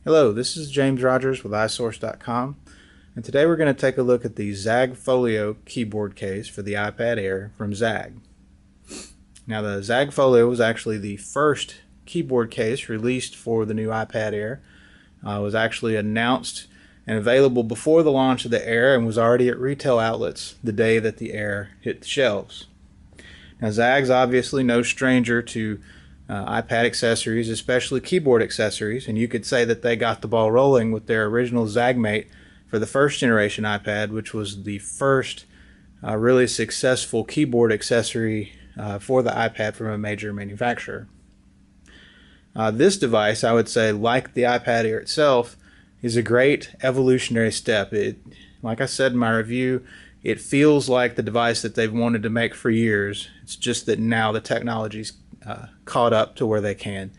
Hello, this is James Rogers with iSource.com, and today we're going to take a look at the Zaggfolio keyboard case for the iPad Air from Zagg. Now, the Zaggfolio was actually the first keyboard case released for the new iPad Air. It was actually announced and available before the launch of the Air and was already at retail outlets the day that the Air hit the shelves. Now, Zagg's obviously no stranger to iPad accessories, especially keyboard accessories, and you could say that they got the ball rolling with their original ZaggMate for the first generation iPad, which was the first really successful keyboard accessory for the iPad from a major manufacturer. This device, I would say, like the iPad Air itself, is a great evolutionary step. Like I said in my review, it feels like the device that they've wanted to make for years. It's just that now the technology's caught up to where they can.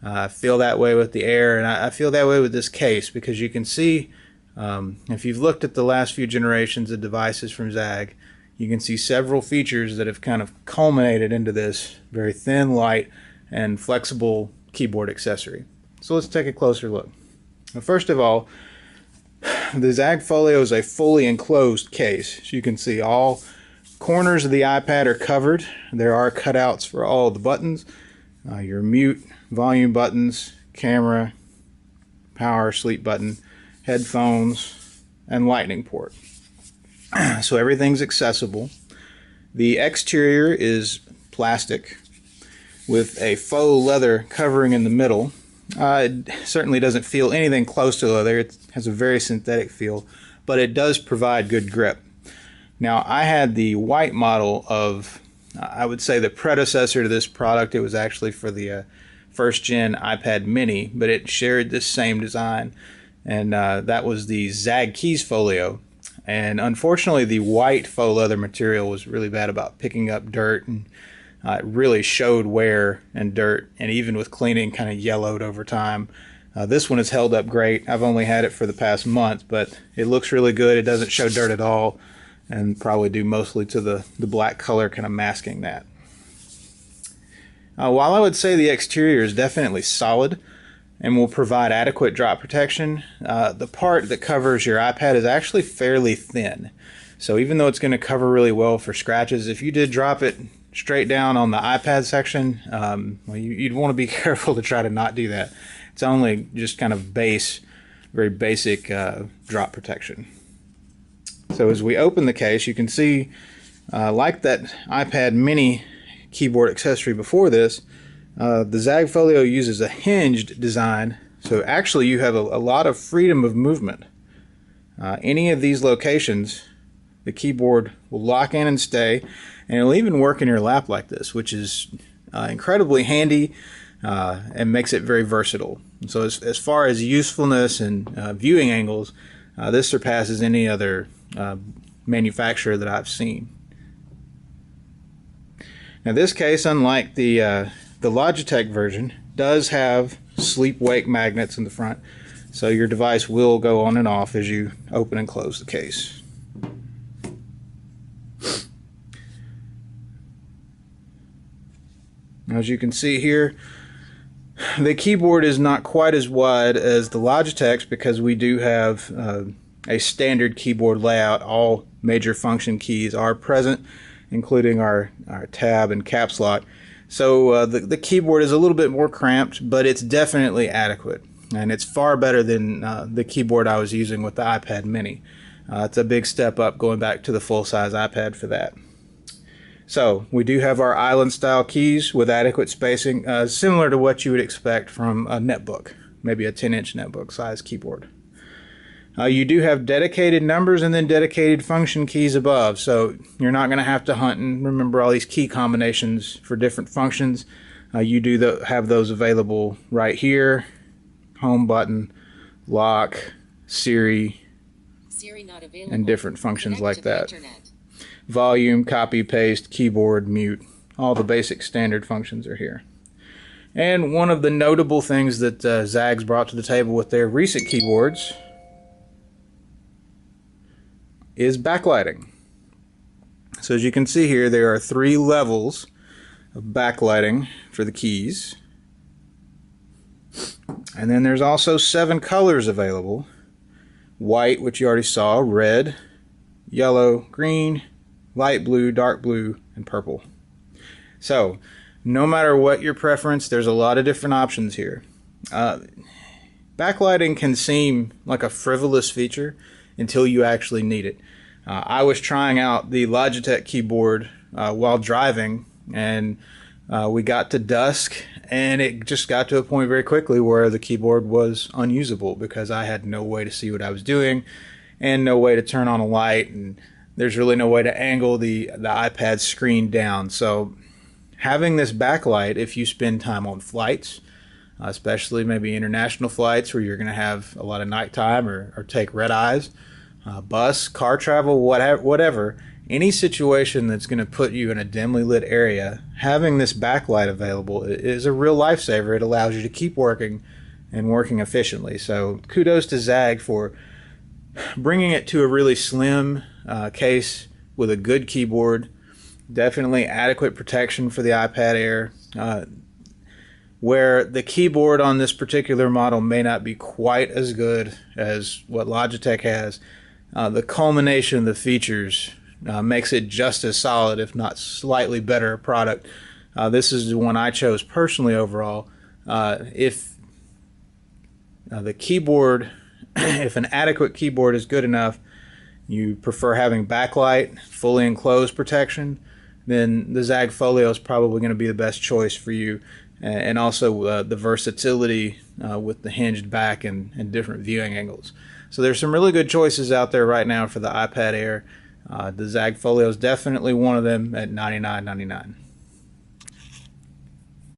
I feel that way with the Air, and I feel that way with this case, because you can see, if you've looked at the last few generations of devices from Zagg, you can see several features that have kind of culminated into this very thin, light, and flexible keyboard accessory. So let's take a closer look. Now, first of all, the Zaggfolio is a fully enclosed case. As you can see, all corners of the iPad are covered. There are cutouts for all the buttons, your mute, volume buttons, camera, power, sleep button, headphones, and lightning port. So everything's accessible. The exterior is plastic with a faux leather covering in the middle. It certainly doesn't feel anything close to leather. It has a very synthetic feel, but it does provide good grip. Now, I had the white model of, I would say, the predecessor to this product. It was actually for the first gen iPad mini, but it shared this same design, and that was the Zagg Keys Folio. And unfortunately, the white faux leather material was really bad about picking up dirt, and it really showed wear and dirt, and even with cleaning, kind of yellowed over time. This one has held up great. I've only had it for the past month, but it looks really good. It doesn't show dirt at all, and probably due mostly to the black color kind of masking that. While I would say the exterior is definitely solid and will provide adequate drop protection, the part that covers your iPad is actually fairly thin. So even though it's going to cover really well for scratches, if you did drop it straight down on the iPad section, well, you'd want to be careful to try to not do that. It's only just kind of very basic drop protection. So as we open the case, you can see, like that iPad mini keyboard accessory before this, the Zaggfolio uses a hinged design, so actually you have a lot of freedom of movement. Any of these locations, the keyboard will lock in and stay, and it'll even work in your lap like this, which is incredibly handy and makes it very versatile. And so as far as usefulness and viewing angles, this surpasses any other manufacturer that I've seen. Now, this case, unlike the Logitech version, does have sleep-wake magnets in the front, so your device will go on and off as you open and close the case. As you can see here, the keyboard is not quite as wide as the Logitech's, because we do have a standard keyboard layout. All major function keys are present, including our tab and caps lock. So the keyboard is a little bit more cramped, but it's definitely adequate, and it's far better than the keyboard I was using with the iPad mini. It's a big step up going back to the full-size iPad for that. So we do have our island-style keys with adequate spacing, similar to what you would expect from a netbook, maybe a 10-inch netbook size keyboard. You do have dedicated numbers and then dedicated function keys above, so you're not going to have to hunt and remember all these key combinations for different functions. You do have those available right here: home button, lock, Siri not available, and different functions like that. Volume, copy, paste, keyboard, mute, all the basic standard functions are here. And one of the notable things that Zagg's brought to the table with their recent keyboards is backlighting. So as you can see here, there are 3 levels of backlighting for the keys. And then there's also 7 colors available. White, which you already saw, red, yellow, green, light blue, dark blue, and purple. So, no matter what your preference, there's a lot of different options here. Backlighting can seem like a frivolous feature until you actually need it. I was trying out the Logitech keyboard while driving, and we got to dusk, and it just got to a point very quickly where the keyboard was unusable because I had no way to see what I was doing and no way to turn on a light, and there's really no way to angle the iPad screen down. So having this backlight, if you spend time on flights, especially maybe international flights where you're going to have a lot of nighttime or take red eyes, bus, car travel, whatever, any situation that's going to put you in a dimly lit area, having this backlight available is a real lifesaver. It allows you to keep working and working efficiently. So kudos to Zagg for bringing it to a really slim case with a good keyboard. Definitely adequate protection for the iPad Air. Where the keyboard on this particular model may not be quite as good as what Logitech has, the culmination of the features makes it just as solid, if not slightly better product. This is the one I chose personally overall. If the keyboard, if an adequate keyboard is good enough, you prefer having backlight, fully enclosed protection, then the Zaggfolio is probably going to be the best choice for you. And also the versatility with the hinged back and different viewing angles. So there's some really good choices out there right now for the iPad Air. The Zaggfolio is definitely one of them at $99.99.